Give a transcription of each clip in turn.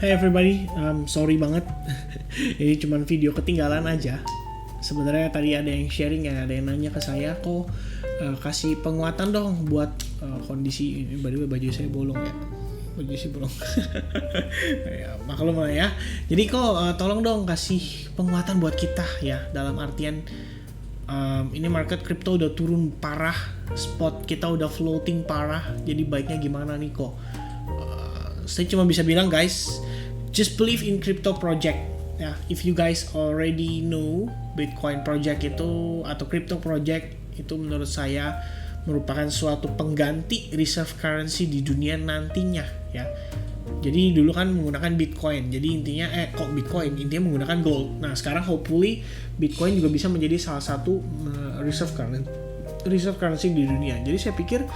Hey everybody, sorry banget. Ini cuman video ketinggalan aja. Sebenarnya tadi ada yang sharing ya, ada yang nanya ke saya, kok kasih penguatan dong buat kondisi ini. By the way, baju saya bolong ya. Baju saya bolong. Ya, maklum lah ya. Jadi kok tolong dong kasih penguatan buat kita ya. Dalam artian ini market crypto udah turun parah, spot kita udah floating parah. Jadi baiknya gimana nih kok? Saya cuma bisa bilang guys, just believe in crypto project ya. If you guys already know Bitcoin project itu atau crypto project itu, menurut saya merupakan suatu pengganti reserve currency di dunia nantinya ya. Jadi dulu kan menggunakan Bitcoin, jadi intinya intinya menggunakan gold. Nah sekarang hopefully Bitcoin juga bisa menjadi salah satu reserve currency di dunia. Jadi saya pikir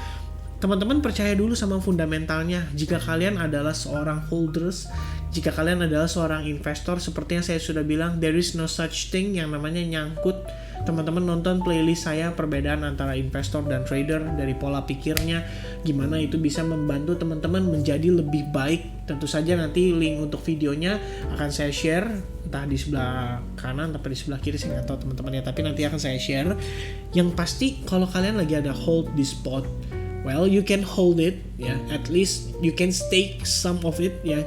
teman-teman percaya dulu sama fundamentalnya. Jika kalian adalah seorang holders, jika kalian adalah seorang investor, seperti yang saya sudah bilang, there is no such thing yang namanya nyangkut. Teman-teman nonton playlist saya perbedaan antara investor dan trader, dari pola pikirnya, gimana itu bisa membantu teman-teman menjadi lebih baik. Tentu saja nanti link untuk videonya akan saya share, entah di sebelah kanan atau di sebelah kiri, saya nggak tahu teman-teman ya, tapi nanti akan saya share. Yang pasti kalau kalian lagi ada hold di spot, well, you can hold it ya, at least you can stake some of it ya,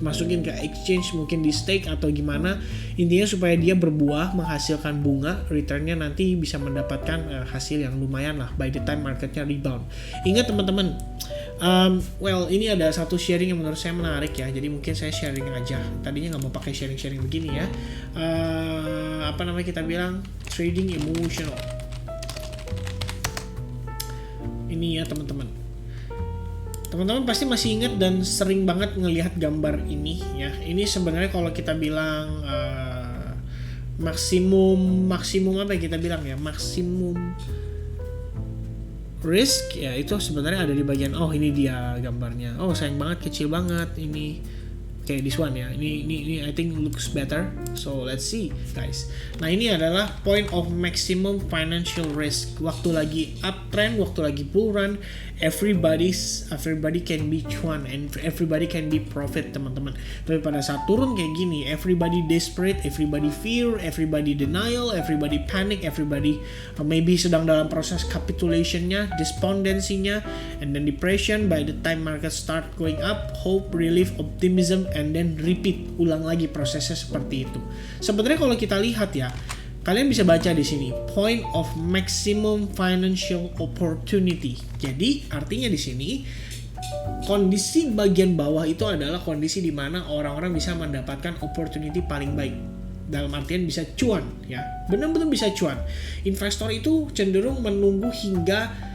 masukin ke exchange, mungkin di stake atau gimana, intinya supaya dia berbuah, menghasilkan bunga, returnnya nanti bisa mendapatkan hasil yang lumayan lah by the time marketnya rebound. Ingat teman-teman, ini ada satu sharing yang menurut saya menarik ya, jadi mungkin saya sharing aja. Tadinya nggak mau pakai sharing begini ya, kita bilang trading emotional. Ini ya teman-teman pasti masih ingat dan sering banget ngelihat gambar ini ya. Ini sebenarnya kalau kita bilang maksimum apa ya kita bilang ya, maksimum risk ya, itu sebenarnya ada di bagian, ini dia gambarnya. Sayang banget, kecil banget ini. Kayak this one ya, ini I think looks better, so let's see guys. Nah ini adalah point of maximum financial risk. Waktu lagi uptrend, waktu lagi bull run, everybody can be cuan and everybody can be profit teman-teman. Tapi pada saat turun kayak gini, everybody desperate, everybody fear, everybody denial, everybody panic, everybody maybe sedang dalam proses capitulationnya, despondensinya, and then depression. By the time market start going up, hope, relief, optimism, and then repeat, ulang lagi prosesnya seperti itu. Sebenarnya kalau kita lihat ya, kalian bisa baca di sini point of maximum financial opportunity. Jadi artinya di sini kondisi bagian bawah itu adalah kondisi di mana orang-orang bisa mendapatkan opportunity paling baik. Dalam artian bisa cuan ya, benar-benar bisa cuan. Investor itu cenderung menunggu hingga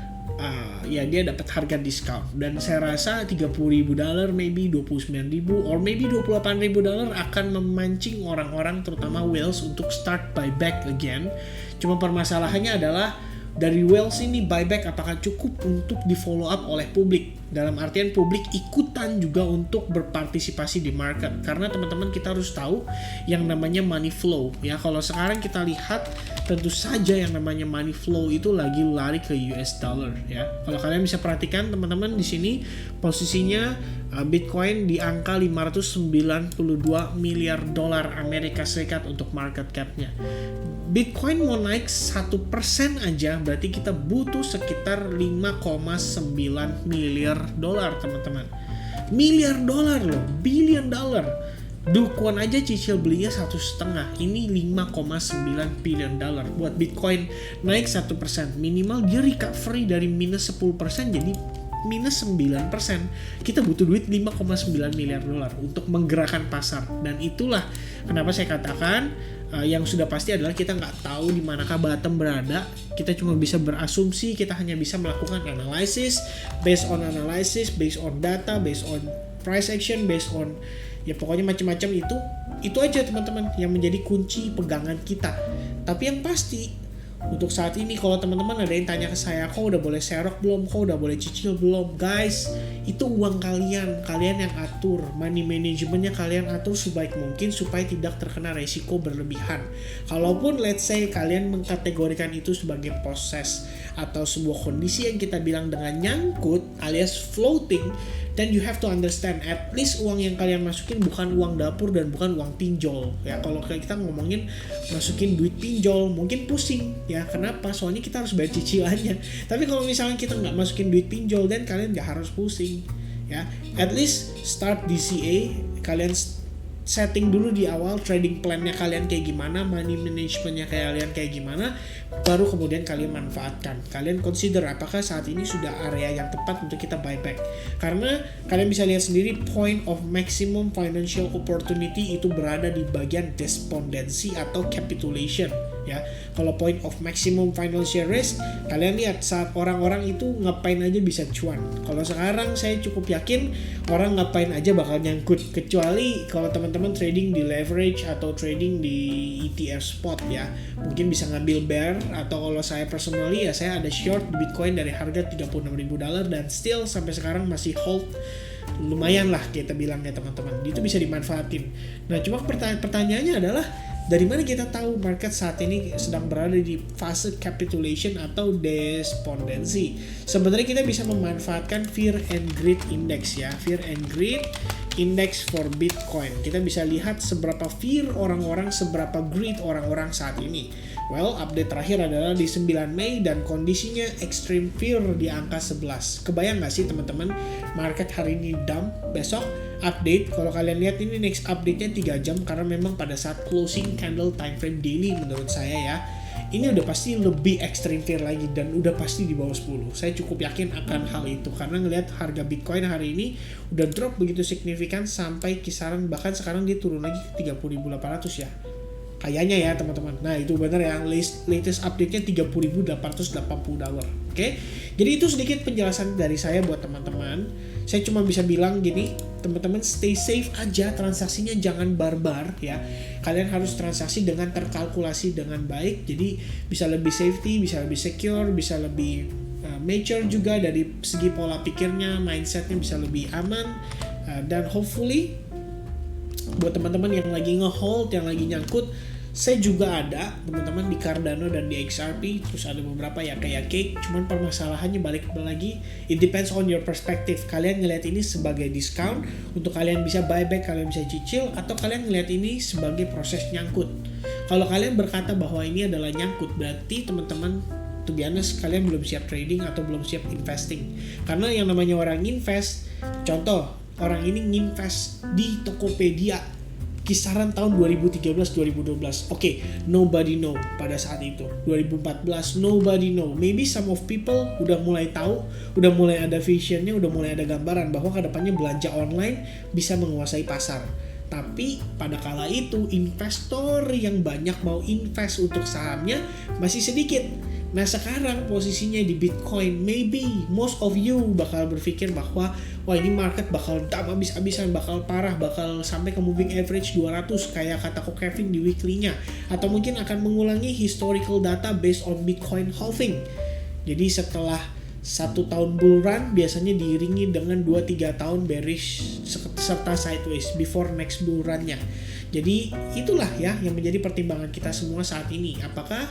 dia dapat harga diskon, dan saya rasa $30,000 maybe $29,000 or maybe $28,000 akan memancing orang-orang terutama whales untuk start buyback again. Cuma permasalahannya adalah dari whales ini buyback apakah cukup untuk di follow up oleh publik, dalam artian publik ikutan juga untuk berpartisipasi di market. Karena teman-teman kita harus tahu yang namanya money flow ya. Kalau sekarang kita lihat, tentu saja yang namanya money flow itu lagi lari ke US dollar ya. Kalau kalian bisa perhatikan teman-teman di sini posisinya Bitcoin di angka $592 miliar Amerika Serikat untuk market cap-nya. Bitcoin mau naik 1% aja berarti kita butuh sekitar 5,9 miliar dolar teman-teman. Miliar dolar loh, billion dollar. Dukuan aja cicil belinya 1,5. Ini 5,9 billion dollar. Buat Bitcoin naik 1%, minimal dia recovery dari minus 10% jadi minus 9%. Kita butuh duit 5,9 miliar dolar untuk menggerakkan pasar. Dan itulah kenapa saya katakan yang sudah pasti adalah kita nggak tahu di manakah bottom berada. Kita cuma bisa berasumsi, kita hanya bisa melakukan analysis, based on data, based on price action, based on ya pokoknya macam-macam. Itu aja teman-teman yang menjadi kunci pegangan kita. Tapi yang pasti untuk saat ini, kalau teman-teman ada yang tanya ke saya, kok udah boleh serok belum, kok udah boleh cicil belum, guys, itu uang kalian yang atur, money managementnya kalian atur sebaik mungkin supaya tidak terkena resiko berlebihan. Kalaupun let's say kalian mengkategorikan itu sebagai proses atau sebuah kondisi yang kita bilang dengan nyangkut alias floating, then you have to understand at least uang yang kalian masukin bukan uang dapur dan bukan uang pinjol ya. Kalau kita ngomongin masukin duit pinjol mungkin pusing ya. Kenapa? Soalnya kita harus bayar cicilannya. Tapi kalau misalnya kita nggak masukin duit pinjol, dan kalian nggak harus pusing ya. At least start DCA, kalian setting dulu di awal trading plan-nya kalian kayak gimana, money management-nya kalian kayak gimana, baru kemudian kalian manfaatkan. Kalian consider apakah saat ini sudah area yang tepat untuk kita buyback. Karena kalian bisa lihat sendiri point of maximum financial opportunity itu berada di bagian despondency atau capitulation ya. Kalau point of maximum financial risk, kalian lihat saat orang-orang itu ngapain aja bisa cuan. Kalau sekarang saya cukup yakin orang ngapain aja bakal nyangkut, kecuali kalau teman-teman trading di leverage atau trading di ETF spot ya, mungkin bisa ngambil bear. Atau kalau saya personally ya, saya ada short Bitcoin dari harga $36.000 dan still sampai sekarang masih hold, lumayan lah kita bilangnya teman-teman. Itu bisa dimanfaatin. Nah cuma pertanyaannya adalah, dari mana kita tahu market saat ini sedang berada di fase capitulation atau despondency? Sebenarnya kita bisa memanfaatkan Fear and Greed Index ya. Fear and Greed Index for Bitcoin. Kita bisa lihat seberapa fear orang-orang, seberapa greed orang-orang saat ini. Well, update terakhir adalah di 9 Mei dan kondisinya extreme fear di angka 11. Kebayang gak sih teman-teman, market hari ini dump, besok update. Kalau kalian lihat ini next update-nya 3 jam karena memang pada saat closing candle time frame daily menurut saya ya, ini udah pasti lebih extreme fear lagi dan udah pasti di bawah 10. Saya cukup yakin akan hal itu karena ngelihat harga Bitcoin hari ini udah drop begitu signifikan sampai kisaran, bahkan sekarang dia turun lagi ke 30.800 ya. Kayaknya ya teman-teman. Nah itu benar ya, latest update-nya $30.880. Oke? Jadi itu sedikit penjelasan dari saya buat teman-teman. Saya cuma bisa bilang gini, teman-teman stay safe aja, transaksinya jangan barbar ya. Kalian harus transaksi dengan terkalkulasi dengan baik, jadi bisa lebih safety, bisa lebih secure, bisa lebih mature juga dari segi pola pikirnya, mindsetnya bisa lebih aman, dan hopefully buat teman-teman yang lagi nge-hold, yang lagi nyangkut, saya juga ada teman-teman di Cardano dan di XRP, terus ada beberapa ya kayak Cake. Cuman permasalahannya balik lagi, it depends on your perspective. Kalian ngelihat ini sebagai discount untuk kalian bisa buyback, kalian bisa cicil, atau kalian ngelihat ini sebagai proses nyangkut. Kalau kalian berkata bahwa ini adalah nyangkut, berarti teman-teman, to be honest, kalian belum siap trading atau belum siap investing. Karena yang namanya orang invest, contoh orang ini nginvest di Tokopedia kisaran tahun 2013-2012. Oke, nobody know pada saat itu. 2014, nobody know. Maybe some of people udah mulai tahu, udah mulai ada visionnya, udah mulai ada gambaran bahwa kedepannya belanja online bisa menguasai pasar. Tapi pada kala itu investor yang banyak mau invest untuk sahamnya masih sedikit. Nah sekarang posisinya di Bitcoin, maybe most of you bakal berpikir bahwa wah ini market bakal dump abis-abisan, bakal parah, bakal sampai ke moving average 200 kayak kata Ko Kevin di weekly-nya, atau mungkin akan mengulangi historical data based on Bitcoin halving. Jadi setelah 1 tahun bull run biasanya diiringi dengan 2-3 tahun bearish serta sideways before next bull run-nya. Jadi itulah ya yang menjadi pertimbangan kita semua saat ini. Apakah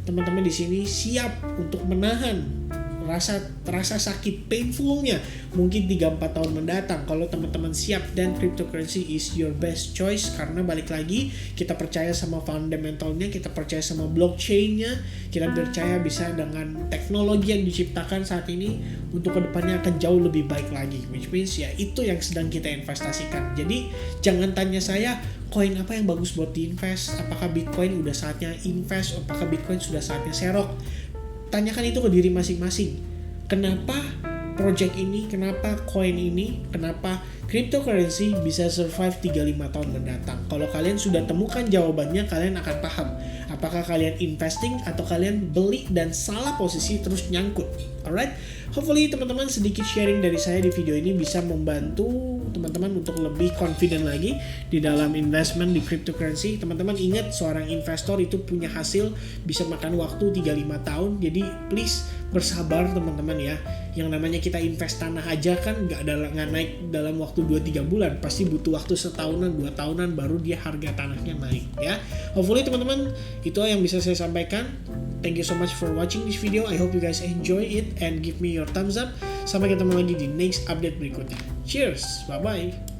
teman-teman di sini siap untuk menahan rasa sakit painfulnya mungkin 3-4 tahun mendatang? Kalau teman-teman siap, dan cryptocurrency is your best choice, karena balik lagi kita percaya sama fundamentalnya, kita percaya sama blockchainnya, kita percaya bisa dengan teknologi yang diciptakan saat ini untuk kedepannya akan jauh lebih baik lagi, which means ya itu yang sedang kita investasikan. Jadi jangan tanya saya koin apa yang bagus buat diinvest, apakah Bitcoin udah saatnya invest, apakah Bitcoin sudah saatnya serok. Tanyakan itu ke diri masing-masing. Kenapa project ini, kenapa koin ini, kenapa cryptocurrency bisa survive 3-5 tahun mendatang? Kalau kalian sudah temukan jawabannya, kalian akan paham apakah kalian investing atau kalian beli dan salah posisi terus nyangkut. Alright, hopefully teman-teman sedikit sharing dari saya di video ini bisa membantu teman-teman untuk lebih confident lagi di dalam investment di cryptocurrency. Teman-teman ingat, seorang investor itu punya hasil bisa makan waktu 3-5 tahun. Jadi please bersabar teman-teman ya. Yang namanya kita invest tanah aja kan nggak naik dalam waktu 2-3 bulan. Pasti butuh waktu setahunan, 2 tahunan baru dia harga tanahnya naik ya. Hopefully teman-teman itu yang bisa saya sampaikan. Thank you so much for watching this video. I hope you guys enjoy it and give me your thumbs up. Sampai ketemu lagi di next update berikutnya. Cheers, bye bye.